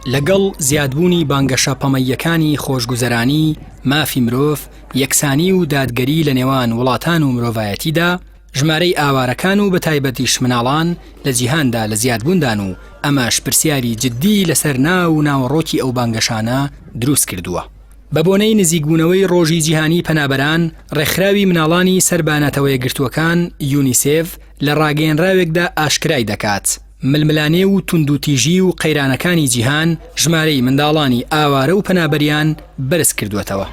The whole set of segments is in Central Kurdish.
لەگەڵ زیادبوونی بانگەشە پەمەییەکانی خۆشگوزەرانی، مافی مرۆڤ، یەکسانی و دادگەری لە نێوان وڵاتان و مرۆڤایەتیدا، ژمارەی ئاوارەکان و بەتایبەتیش مناڵان لە جیهاندا لە زیادبووندان و ئەماش پرسیاری جددی لەسەر ناو و ناوەڕۆکی ئەو بانگەشانە دروست کردووە. بە بۆنەی نزیکبوونەوەی ڕۆژی جیهانی پەنابەران، ڕێکخراوی مناڵانی سەربانەتەوە یەکگرتووەکان یونیسێف لە ڕاگەیەنراوێکدا ئاشکرای دەکات ململانێ و توندوتیژی و قەیرانەکانی جیهان ژمارەی منداڵانی ئاوارە و پەنابەریان بەرز کردوێتەوە.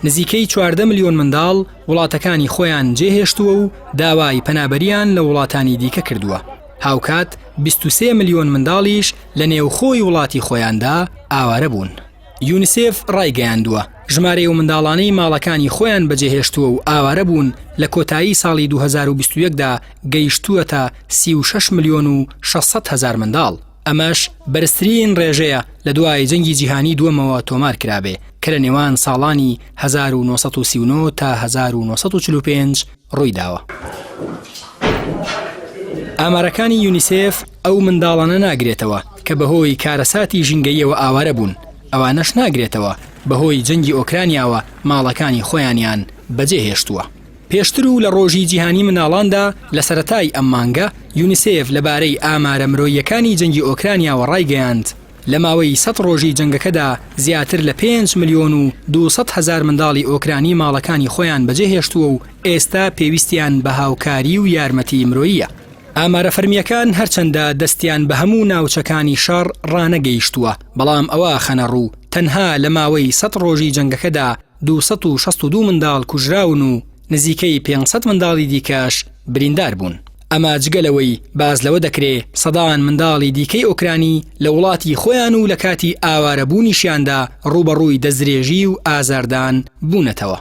نزیکەی 14 ملیۆن منداڵ وڵاتەکانی خۆیان جێهێشتووە و داوای پەنابەریان لە وڵاتانی دیکە کردووە. هاوکات 23 ملیۆن منداڵیش لە نێوخۆی وڵاتی خۆیاندا ئاوارە بوون. یونیسێف ڕایگەیاندووە ژمارەی و منداڵانەی ماڵەکانی خۆیان بەجێهێشتووە و ئاوارە بوون لە کۆتایی ساڵی 2021دا گەیشتووەتە 36 ملیۆن و 600 هەزار منداڵ. ئەمەش بەرزترین ڕێژەیە لە دوای جەنگی جیهانی دووەمەوە تۆمار کرابێ کە لە نێوان ساڵانی 1939 تا 1945 ڕوویداوە. ئامارەکانی یونیسێف ئەو منداڵانە ناگرێتەوە کە بەهۆی کارەساتی ژینگەییەوە ئاوارە بوون، ئەوانەش ناگرێتەوە بەهۆی جەنگی ئۆکرانیاوە ماڵەکانی خۆیانیان بەجێهێشتووە. پێشتر و لە ڕۆژی جیهانی مناڵاندا لە سەرەتای ئەم مانگە یونیسێف لەبارەی ئامارە مرۆییەکانی جەنگی ئۆکرانیاوە ڕایگەیاند لە ماوەی 100 ڕۆژی جەنگەکەدا زیاتر لە 5 ملیۆن و 200 هەزار منداڵی ئۆکرانی ماڵەکانی خۆیان بەجێهێشتووە و ئێستا پێویستیان بە هاوکاری و یارمەتی مرۆییە. ئامارە فەرمیەکان هەرچەندە دەستیان بە هەموو ناوچەکانی شەڕ ڕانەگەیشتووە، بەڵام ئەوە خەنەڕوو تەنها لە ماوەی 100 ڕۆژی جەنگەکەدا 262 منداڵ کوژراون و نزیکەی 500 منداڵی دیکەش بریندار بوون. ئەمە جگەلەوەی باز لەوە دەکرێت سەدان منداڵی دیکەی ئۆکرانی لە وڵاتی خۆیان و لە کاتی ئاوارەبوونیشیاندا ڕوبەڕووی دەستدرێژی و ئازاردان بوونەتەوە.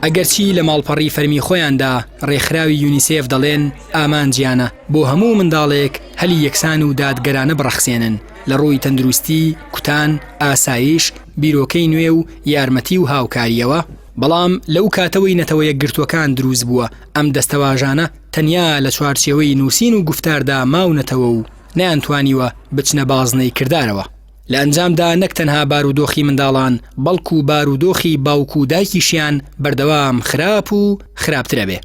ئەگەرچی لە ماڵپەڕی فەرمی خۆیاندا ڕێکخراوی یونیسێف دەڵێن ئامانجیانە بۆ هەموو منداڵێک هەلی یەکسان و دادگەرانە بڕەخسێنن لە ڕووی تەندروستی، کوتان، ئاسایش، بیرۆکەی نوێ و یارمەتی و هاوکاریەوە، بەڵام لەو کاتەوەی نەتەوە یەکگرتووەکان دروست بووە ئەم دەستەواژانە تەنیا لە چوارچێوەی نووسین و گفتاردا ماونەتەوە و نەیانتوانیوە بچنە بازنەی کردارەوە. لە ئەنجامدا نەک تەنها بارودۆخی منداڵان بەڵکو بارودۆخی باوکو و دایکیشیان بەردەوام خراپ و خراپترە بێ.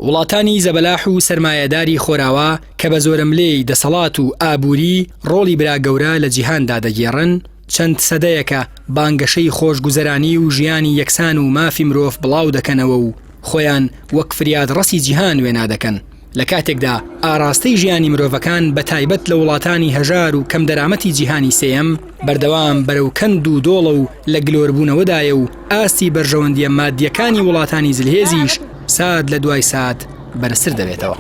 وڵاتانی زەبەلاح و سەرمایەداری خۆراوە کە بە زۆرەملێی دەسەڵات و ئابووری ڕۆڵی برا گەورە لە جیهاندا دەگێڕن، چەند سەدەیەکە بانگەشەی خۆشگوزەرانی و ژیانی یەکسان و مافی مرۆڤ بڵاو دەکەنەوە و خۆیان وەک فریاد ڕەسی جیهان وێنا دەکەن. لە کاتێکدا ئاراستەی ژیانی مرۆڤەکان بە تایبەت لە وڵاتانی هەژار و کەم دەرامەتی جیهانی سێەم بەردەوام بەرەو کەند و دۆڵە و لە گلۆربوونەوەدایە و ئاستی بەرژەوەندیە مادیەکانی وڵاتانی زلهێزیش ساد لە دوای سات بەرزتر دەبێتەوە.